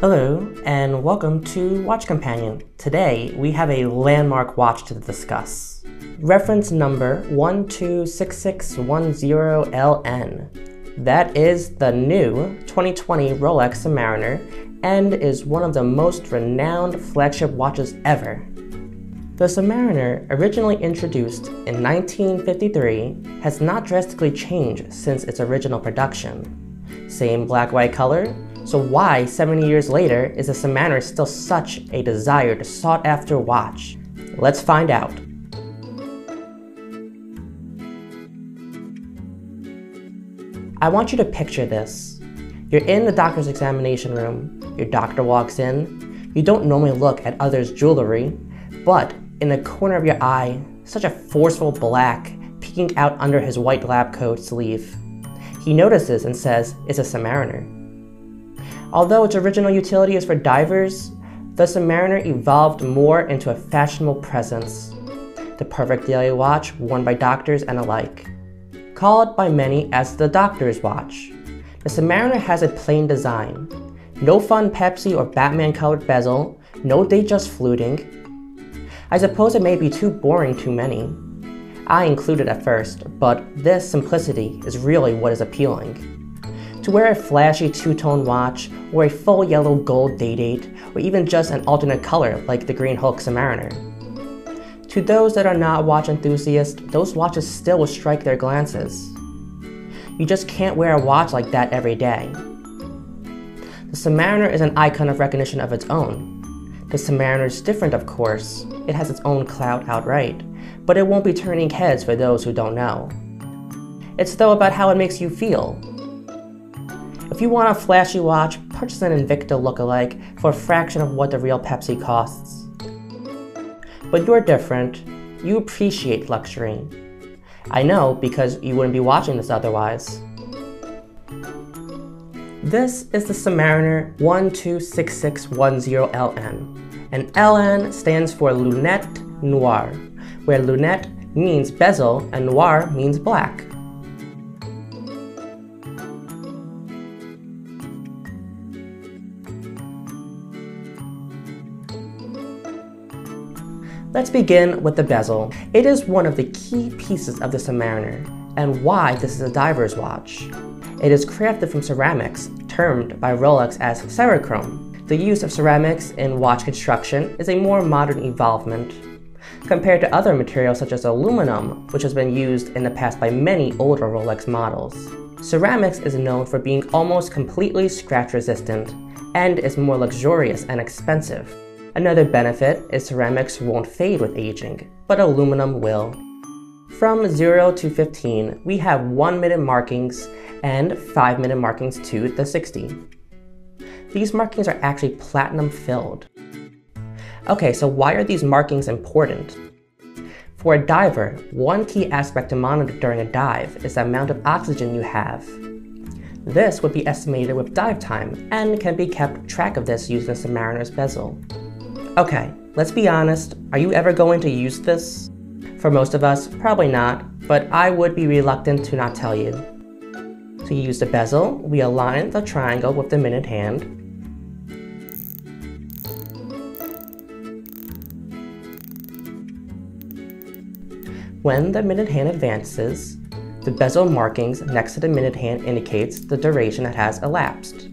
Hello, and welcome to Watch Companion. Today, we have a landmark watch to discuss. Reference number 126610LN. That is the new 2020 Rolex Submariner and is one of the most renowned flagship watches ever. The Submariner, originally introduced in 1953, has not drastically changed since its original production. Same black-white color, so why 70 years later is the Submariner still such a desired, sought-after watch? Let's find out. I want you to picture this. You're in the doctor's examination room, your doctor walks in, you don't normally look at others' jewelry, but in the corner of your eye, such a forceful black peeking out under his white lab coat sleeve. He notices and says it's a Submariner. Although its original utility is for divers, the Submariner evolved more into a fashionable presence, the perfect daily watch worn by doctors and alike. Called by many as the doctor's watch, the Submariner has a plain design. No fun Pepsi or Batman colored bezel, no Datejust fluting. I suppose it may be too boring to many. I included at first, but this simplicity is really what is appealing. To wear a flashy two-tone watch, or a full yellow gold date, or even just an alternate color like the Green Hulk Submariner. To those that are not watch enthusiasts, those watches still will strike their glances. You just can't wear a watch like that every day. The Submariner is an icon of recognition of its own. The Submariner is different, of course. It has its own clout outright, but it won't be turning heads for those who don't know. It's though about how it makes you feel. If you want a flashy watch, purchase an Invicta lookalike for a fraction of what the real Pepsi costs. But you're different. You appreciate luxury. I know, because you wouldn't be watching this otherwise. This is the Submariner 126610LN, and LN stands for Lunette Noir, where lunette means bezel and noir means black. Let's begin with the bezel. It is one of the key pieces of the Submariner, and why this is a diver's watch. It is crafted from ceramics, termed by Rolex as Cerachrome. The use of ceramics in watch construction is a more modern evolvement, compared to other materials such as aluminum, which has been used in the past by many older Rolex models. Ceramics is known for being almost completely scratch resistant, and is more luxurious and expensive. Another benefit is ceramics won't fade with aging, but aluminum will. From 0 to 15, we have 1-minute markings and 5-minute markings to the 60. These markings are actually platinum filled. Okay, so why are these markings important? For a diver, one key aspect to monitor during a dive is the amount of oxygen you have. This would be estimated with dive time and can be kept track of this using the Submariner's bezel. Okay, let's be honest, are you ever going to use this? For most of us, probably not, but I would be reluctant to not tell you. To use the bezel, we align the triangle with the minute hand. When the minute hand advances, the bezel markings next to the minute hand indicates the duration that has elapsed.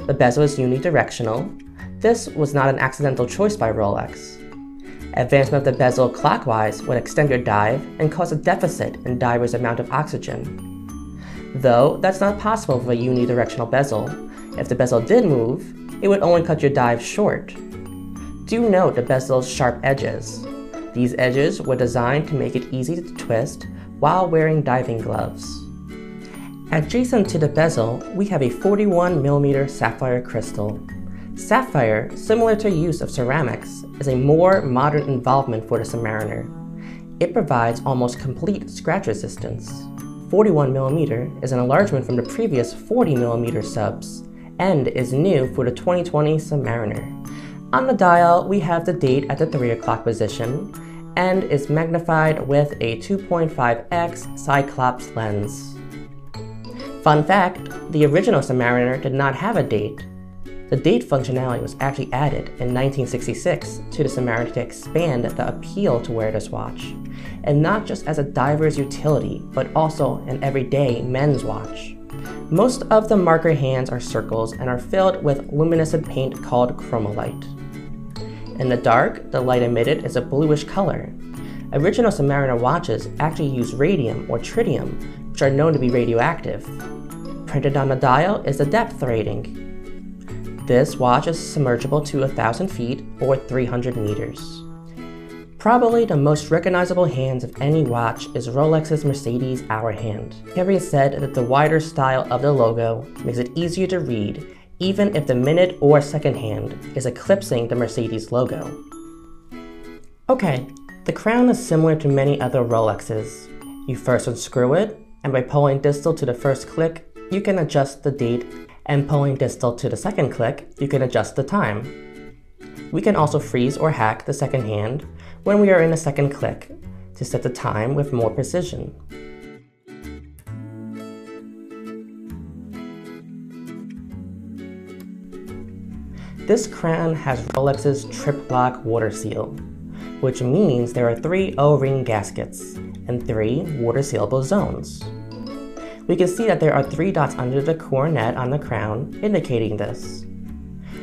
The bezel is unidirectional. This was not an accidental choice by Rolex. Advancement of the bezel clockwise would extend your dive and cause a deficit in divers' amount of oxygen. Though that's not possible with a unidirectional bezel. If the bezel did move, it would only cut your dive short. Do note the bezel's sharp edges. These edges were designed to make it easy to twist while wearing diving gloves. Adjacent to the bezel, we have a 41mm sapphire crystal. Sapphire, similar to use of ceramics, is a more modern involvement for the Submariner. It provides almost complete scratch resistance. 41mm is an enlargement from the previous 40mm subs, and is new for the 2020 Submariner. On the dial, we have the date at the 3 o'clock position, and is magnified with a 2.5x Cyclops lens. Fun fact, the original Submariner did not have a date. The date functionality was actually added in 1966 to the Submariner to expand the appeal to wear this watch, and not just as a diver's utility, but also an everyday men's watch. Most of the marker hands are circles and are filled with luminescent paint called Chromalight. In the dark, the light emitted is a bluish color. Original Submariner watches actually use radium or tritium, which are known to be radioactive. Printed on the dial is the depth rating. This watch is submergible to 1,000 feet or 300 meters. Probably the most recognizable hands of any watch is Rolex's Mercedes hour hand. Carrie said that the wider style of the logo makes it easier to read, even if the minute or second hand is eclipsing the Mercedes logo. Okay, the crown is similar to many other Rolexes. You first unscrew it, and by pulling distal to the first click, you can adjust the date, and pulling distal to the second click, you can adjust the time. We can also freeze or hack the second hand when we are in the second click to set the time with more precision. This crown has Rolex's trip lock water seal, which means there are 3 O-ring gaskets and 3 water sealable zones. We can see that there are 3 dots under the coronet on the crown, indicating this.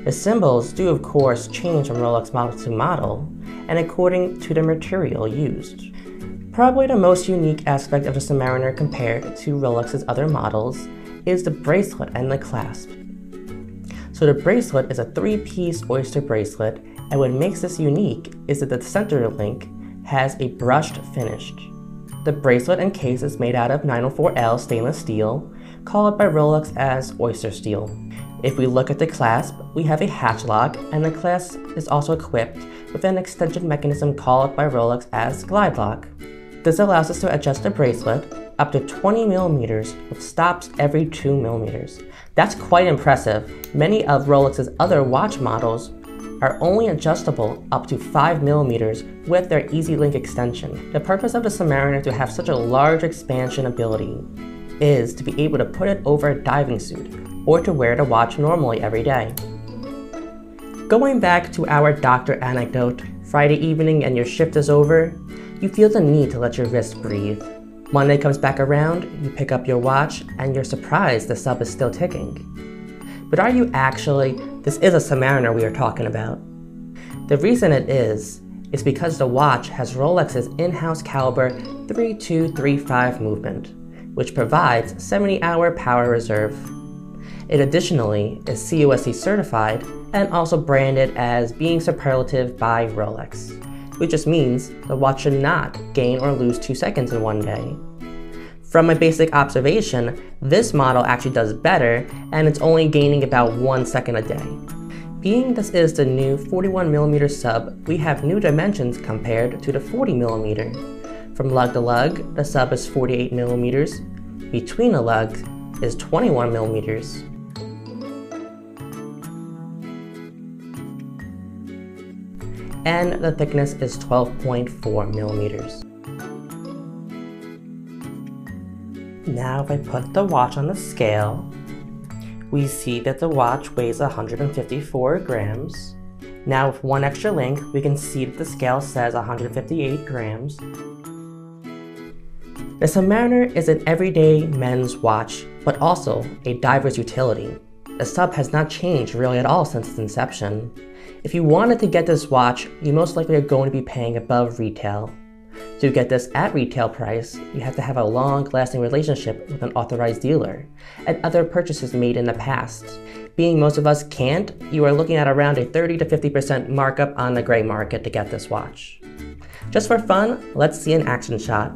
The symbols do of course change from Rolex model to model, and according to the material used. Probably the most unique aspect of the Submariner compared to Rolex's other models is the bracelet and the clasp. So the bracelet is a 3-piece oyster bracelet, and what makes this unique is that the center link has a brushed finish. The bracelet and case is made out of 904L stainless steel, called by Rolex as Oystersteel. If we look at the clasp, we have a hatch lock, and the clasp is also equipped with an extension mechanism called by Rolex as glide lock. This allows us to adjust the bracelet up to 20mm with stops every 2mm. That's quite impressive. Many of Rolex's other watch models are only adjustable up to 5mm with their Easy Link extension. The purpose of the Submariner to have such a large expansion ability is to be able to put it over a diving suit or to wear the watch normally every day. Going back to our doctor anecdote, Friday evening and your shift is over, you feel the need to let your wrist breathe. Monday comes back around, you pick up your watch, and you're surprised the sub is still ticking. But are you actually? This is a Submariner we are talking about. The reason it is because the watch has Rolex's in-house caliber 3235 movement, which provides 70-hour power reserve. It additionally is COSC certified and also branded as being superlative by Rolex, which just means the watch should not gain or lose 2 seconds in one day. From my basic observation, this model actually does better, and it's only gaining about 1 second a day. Being this is the new 41mm sub, we have new dimensions compared to the 40mm. From lug to lug, the sub is 48mm, between the lugs is 21mm. And the thickness is 12.4mm. Now if I put the watch on the scale, we see that the watch weighs 154 grams. Now with 1 extra link, we can see that the scale says 158 grams. The Submariner is an everyday men's watch, but also a diver's utility. The sub has not changed really at all since its inception. If you wanted to get this watch, you most likely are going to be paying above retail. To get this at retail price, you have to have a long-lasting relationship with an authorized dealer and other purchases made in the past. Being most of us can't, you are looking at around a 30 to 50% markup on the gray market to get this watch. Just for fun, let's see an action shot.